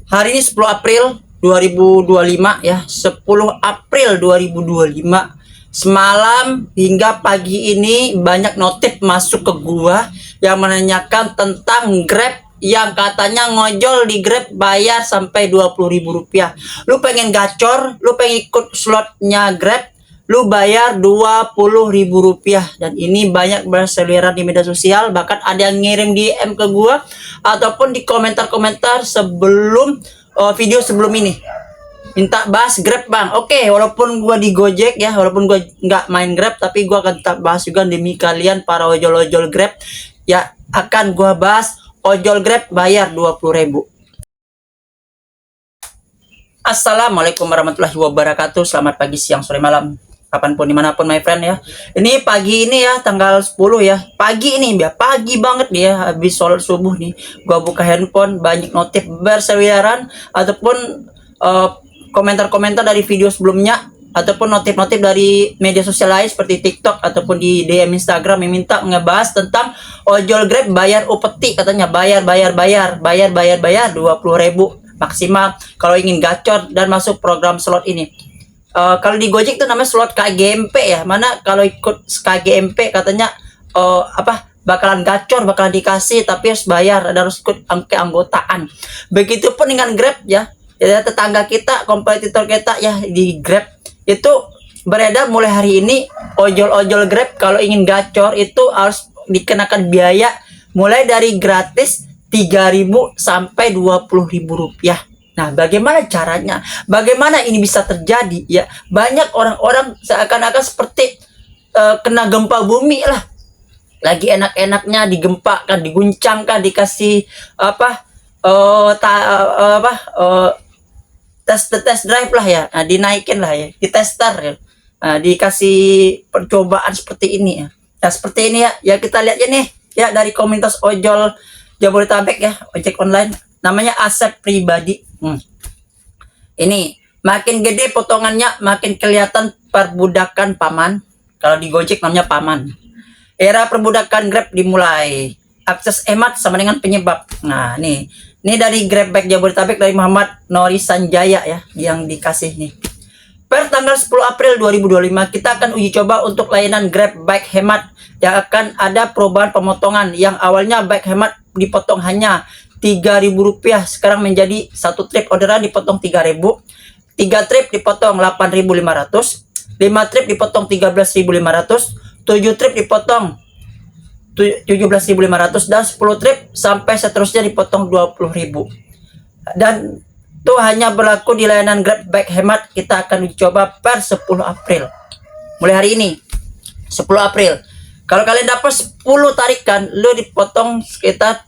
Hari ini 10 April 2025 ya, 10 April 2025. Semalam hingga pagi ini banyak notif masuk ke gua yang menanyakan tentang Grab yang katanya ngojol di Grab bayar sampai 20.000 rupiah. Lu pengen gacor, lu pengen ikut slotnya Grab, lu bayar 20.000 rupiah. Dan ini banyak berseliweran di media sosial, bahkan ada yang ngirim DM ke gua ataupun di komentar-komentar sebelum video sebelum ini minta bahas Grab bang. Oke, walaupun gua di Gojek ya, walaupun gua nggak main Grab, tapi gua akan tetap bahas juga demi kalian para ojol-ojol Grab ya. Akan gua bahas ojol Grab bayar 20.000. Assalamualaikum warahmatullahi wabarakatuh. Selamat pagi, siang, sore, malam, kapanpun dimanapun my friend ya. Ini pagi ini ya, tanggal 10 ya, pagi ini ya, pagi banget dia, habis sholat subuh nih, gua buka handphone, banyak notif berseliweran ataupun komentar-komentar dari video sebelumnya ataupun notif-notif dari media sosial lain seperti TikTok ataupun di DM Instagram yang minta ngebahas tentang ojol Grab bayar upeti, katanya bayar 20.000 maksimal kalau ingin gacor dan masuk program slot ini. Kalau di Gojek itu namanya slot KGMP ya, mana kalau ikut KGMP katanya bakalan gacor, bakalan dikasih, tapi harus bayar dan harus ikut keanggotaan. Begitupun dengan Grab ya. Ya, tetangga kita, kompetitor kita ya di Grab itu beredar mulai hari ini, ojol-ojol Grab kalau ingin gacor itu harus dikenakan biaya mulai dari gratis 3.000 sampai 20.000 rupiah. Nah, bagaimana caranya? Bagaimana ini bisa terjadi ya? Banyak orang-orang seakan-akan seperti kena gempa bumi lah. Lagi enak-enaknya digempakan, diguncangkan, dikasih tes drive lah ya, nah, dinaikin lah ya, ditester ya, nah, dikasih percobaan seperti ini ya. Nah, seperti ini ya kita lihat nih ya dari komunitas ojol Jabodetabek ya, ojek online, namanya Asep Pribadi. Ini makin gede potongannya, makin kelihatan perbudakan paman. Kalau di Gojek namanya paman. Era perbudakan Grab dimulai. Akses hemat sama dengan penyebab. Nah, ini dari Grabback Jabodetabek dari Muhammad Nori Sanjaya ya, yang dikasih nih. Per tanggal 10 April 2025 kita akan uji coba untuk layanan Grab Bike Hemat yang akan ada perubahan pemotongan. Yang awalnya bike hemat dipotong hanya 3.000 rupiah, sekarang menjadi satu trip orderan dipotong 3.000, 3 trip dipotong 8.500, 5 trip dipotong 13.500, 7 trip dipotong 17.500, dan 10 trip sampai seterusnya dipotong 20.000. Dan itu hanya berlaku di layanan Grab Bike Hemat. Kita akan uji coba per 10 April. Mulai hari ini 10 April. Kalau kalian dapat 10 tarikan, lu dipotong sekitar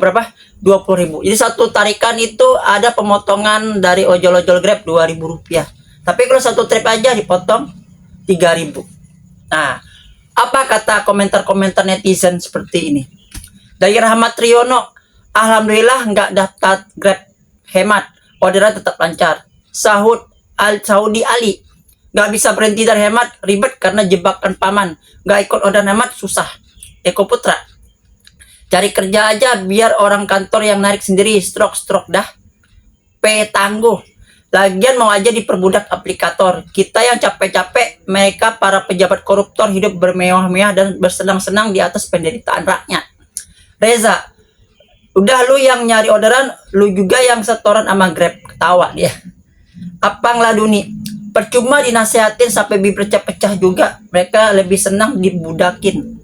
berapa? 20.000. Jadi satu tarikan itu ada pemotongan dari ojol-ojol Grab 2.000 rupiah. Tapi kalau satu trip aja dipotong 3.000. Nah, apa kata komentar-komentar netizen seperti ini? Dari Rahmat Triono, alhamdulillah nggak daftar Grab Hemat, orderan tetap lancar. Saudi Ali, nggak bisa berhenti dari hemat, ribet karena jebakan paman. Nggak ikut orderan hemat susah. Eko Putra, cari kerja aja biar orang kantor yang narik sendiri, stroke dah. P tangguh, lagian mau aja diperbudak aplikator. Kita yang capek-capek, mereka para pejabat koruptor hidup bermewah-mewah dan bersenang-senang di atas penderitaan rakyat. Reza, udah lu yang nyari orderan, lu juga yang setoran sama Grab. Ketawa dia. Apang Laduni, percuma dinasehatin sampai bibir pecah juga, mereka lebih senang dibudakin.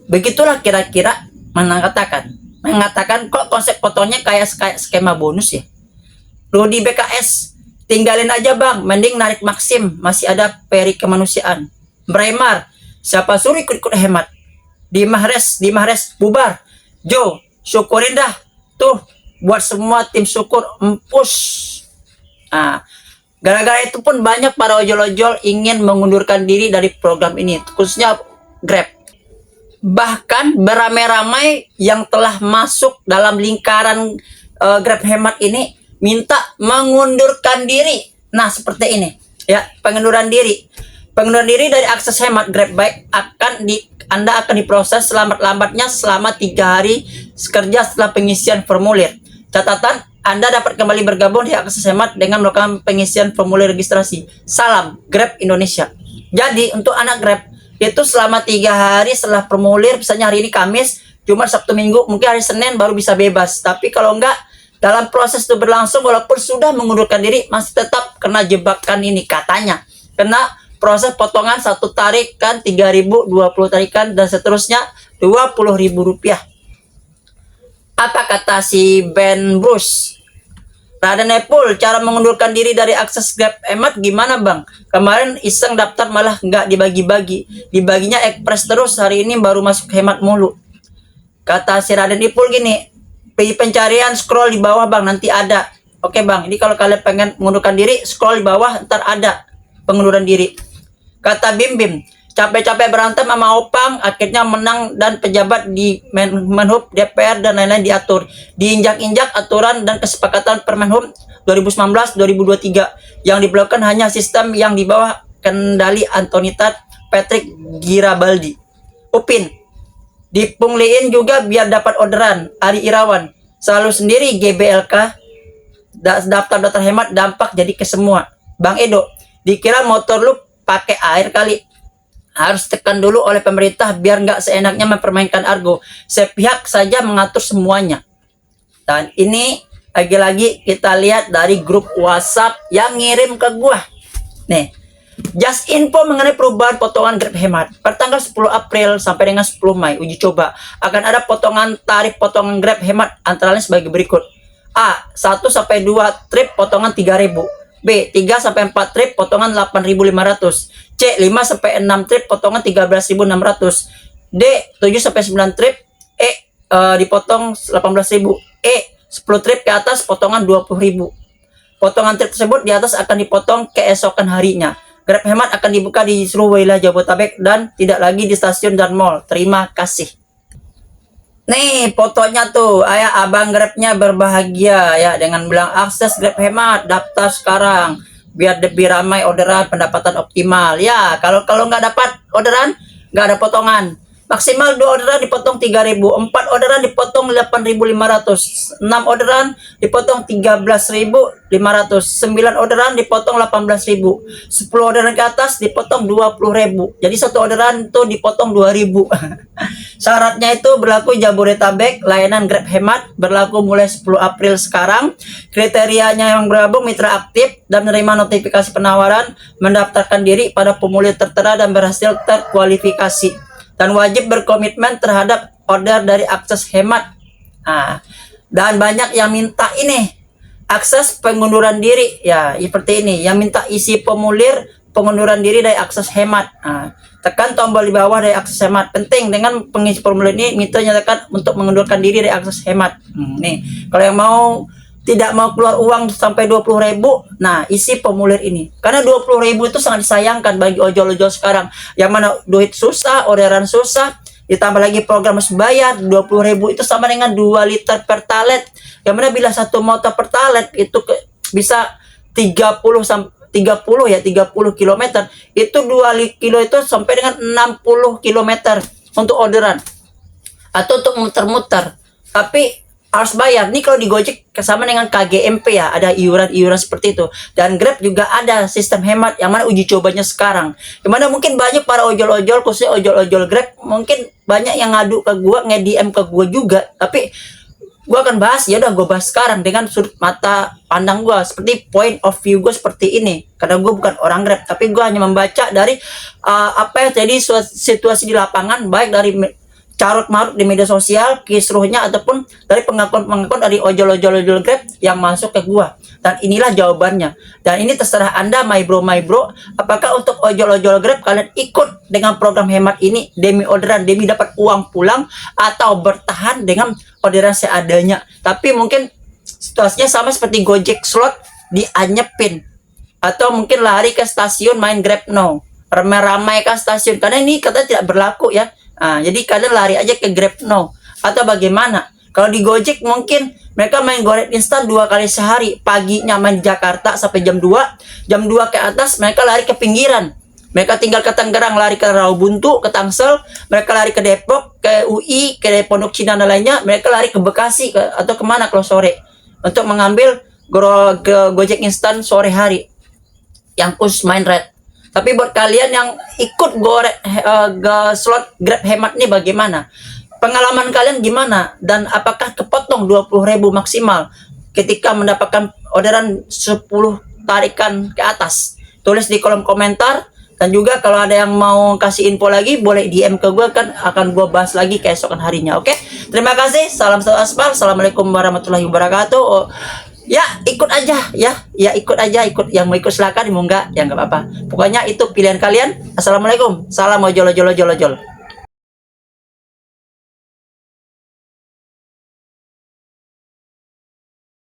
Begitulah kira-kira mengatakan kok konsep fotonya kayak skema bonus ya. Rudi BKS, tinggalin aja bang, mending narik Maxim, masih ada peri kemanusiaan. Bremar, siapa suruh ikut-ikut hemat. Dimahres, bubar. Jo, syukurin dah. Tuh, buat semua tim syukur, empus. Nah, gara-gara itu pun banyak para ojol-ojol ingin mengundurkan diri dari program ini, khususnya Grab. Bahkan beramai-ramai yang telah masuk dalam lingkaran Grab Hemat ini minta mengundurkan diri. Nah, seperti ini ya, pengunduran diri. Pengunduran diri dari akses hemat Grab Bike Anda akan diproses selambat-lambatnya selama 3 hari kerja setelah pengisian formulir. Catatan, Anda dapat kembali bergabung di Akses Hemat dengan melakukan pengisian formulir registrasi. Salam, Grab Indonesia. Jadi, untuk anak Grab, itu selama 3 hari setelah formulir, misalnya hari ini Kamis, Jumat, Sabtu, Minggu, mungkin hari Senin baru bisa bebas. Tapi kalau enggak, dalam proses itu berlangsung, walaupun sudah mengundurkan diri, masih tetap kena jebakan ini, katanya. Kena proses potongan 1 tarikan 3.000, 20 tarikan, dan seterusnya Rp20.000. Apa kata si Ben Bruce? Raden Epul, cara mengundurkan diri dari akses Grab Hemat gimana bang? Kemarin iseng daftar malah nggak dibagi-bagi. Dibaginya ekspres terus, hari ini baru masuk Hemat mulu. Kata si Raden Epul gini, di pencarian scroll di bawah bang, nanti ada. Oke bang, ini kalau kalian pengen mengundurkan diri, scroll di bawah, ntar ada pengunduran diri. Kata Bim Bim, capek-capek berantem sama Opang, akhirnya menang dan pejabat di Menhub, DPR dan lain-lain diatur. Diinjak-injak aturan dan kesepakatan Permenhub 2019-2023. Yang diberlakukan hanya sistem yang di bawah kendali Antonitat Patrick Girabaldi. Upin, dipungliin juga biar dapat orderan. Ari Irawan, selalu sendiri GBLK, daftar-daftar hemat dampak jadi ke semua. Bang Edo, dikira motor lu pakai air kali. Harus tekan dulu oleh pemerintah biar nggak seenaknya mempermainkan Argo. Sepihak saja mengatur semuanya. Dan ini lagi-lagi kita lihat dari grup WhatsApp yang ngirim ke gua. Nih, just info mengenai perubahan potongan Grab Hemat. Pertanggal 10 April sampai dengan 10 Mei uji coba akan ada potongan tarif potongan Grab Hemat antara lain sebagai berikut. A. 1 sampai 2 trip potongan 3.000. B. 3 sampai 4 trip potongan 8.500. C. 5 sampai 6 trip potongan 13.600. D. 7 sampai 9 trip dipotong 18.000. E. 10 trip ke atas potongan 20.000. Potongan trip tersebut di atas akan dipotong keesokan harinya. Grab Hemat akan dibuka di seluruh wilayah Jabodetabek dan tidak lagi di stasiun dan mall. Terima kasih. Nih fotonya tuh, ayah abang Grabnya berbahagia ya dengan bilang akses Grab Hemat, daftar sekarang biar lebih ramai orderan, pendapatan optimal. Ya, kalau nggak dapat orderan, nggak ada potongan. Maksimal 2 orderan dipotong 3.000, 4 orderan dipotong 8.500, 6 orderan dipotong 13.500, 9 orderan dipotong 18.000, 10 orderan ke atas dipotong 20.000. Jadi 1 orderan itu dipotong 2.000. Syaratnya itu berlaku Jabodetabek, layanan Grab Hemat berlaku mulai 10 April sekarang. Kriterianya yang bergabung mitra aktif dan menerima notifikasi penawaran, mendaftarkan diri pada formulir tertera dan berhasil terkualifikasi. Dan wajib berkomitmen terhadap order dari akses hemat. Nah, dan banyak yang minta ini akses pengunduran diri ya seperti ini, yang minta isi formulir pengunduran diri dari akses hemat. Nah, tekan tombol di bawah dari akses hemat. Penting dengan pengisi formulir ini mitra nyatakan untuk mengundurkan diri dari akses hemat. Nih, kalau yang tidak mau keluar uang sampai 20.000, nah isi formulir ini. Karena 20.000 itu sangat disayangkan bagi ojol-ojol sekarang. Yang mana duit susah, orderan susah, ditambah lagi program harus bayar. 20.000 itu sama dengan 2 liter per talet. Yang mana bila 1 motor per talet itu bisa 30 km. Itu 2 kilo itu sampai dengan 60 km untuk orderan. Atau untuk muter-muter. Tapi harus bayar. Nih kalau di Gojek sama dengan KGMP ya, ada iuran-iuran seperti itu. Dan Grab juga ada sistem hemat yang mana uji cobanya sekarang. Yang mana mungkin banyak para ojol-ojol, khususnya ojol-ojol Grab, mungkin banyak yang ngadu ke gua, nge-DM ke gua juga. Tapi gua akan bahas, ya udah gua bahas sekarang dengan sudut mata pandang gua, seperti point of view gua seperti ini. Karena gua bukan orang Grab, tapi gua hanya membaca dari apa yang terjadi situasi di lapangan, baik dari carut marut di media sosial, kisruhnya ataupun dari pengakuan-pengakuan dari ojol-ojol Grab yang masuk ke gua. Dan inilah jawabannya. Dan ini terserah Anda, my bro, apakah untuk ojol-ojol Grab kalian ikut dengan program hemat ini demi orderan, demi dapat uang pulang, atau bertahan dengan orderan seadanya. Tapi mungkin situasinya sama seperti Gojek slot dianyepin, atau mungkin lari ke stasiun main Grab Now, ramai-ramai ke stasiun, karena ini katanya tidak berlaku ya. Nah, jadi kalian lari aja ke Grab Now. Atau bagaimana? Kalau di Gojek mungkin mereka main goreng instan 2 kali sehari. Paginya main di Jakarta sampai jam 2. Jam 2 ke atas mereka lari ke pinggiran. Mereka tinggal ke Tangerang, lari ke Rawabuntu, ke Tangsel. Mereka lari ke Depok, ke UI, ke Pondok Cina dan lainnya. Mereka lari ke Bekasi atau kemana kalau sore. untuk mengambil Gojek instan sore hari yang khusus main red. Tapi buat kalian yang ikut slot Grab hemat nih bagaimana? Pengalaman kalian gimana? Dan apakah kepotong 20.000 maksimal ketika mendapatkan orderan 10 tarikan ke atas? Tulis di kolom komentar. Dan juga kalau ada yang mau kasih info lagi, boleh DM ke gue, kan akan gue bahas lagi keesokan harinya. Oke, terima kasih. Salam satu aspal. Assalamualaikum warahmatullahi wabarakatuh. Oh, ya ikut aja ya ikut aja, yang mau ikut silakan, mau enggak ya nggak apa-apa. Pokoknya itu pilihan kalian. Assalamualaikum. Salam ojol ojol ojol ojol.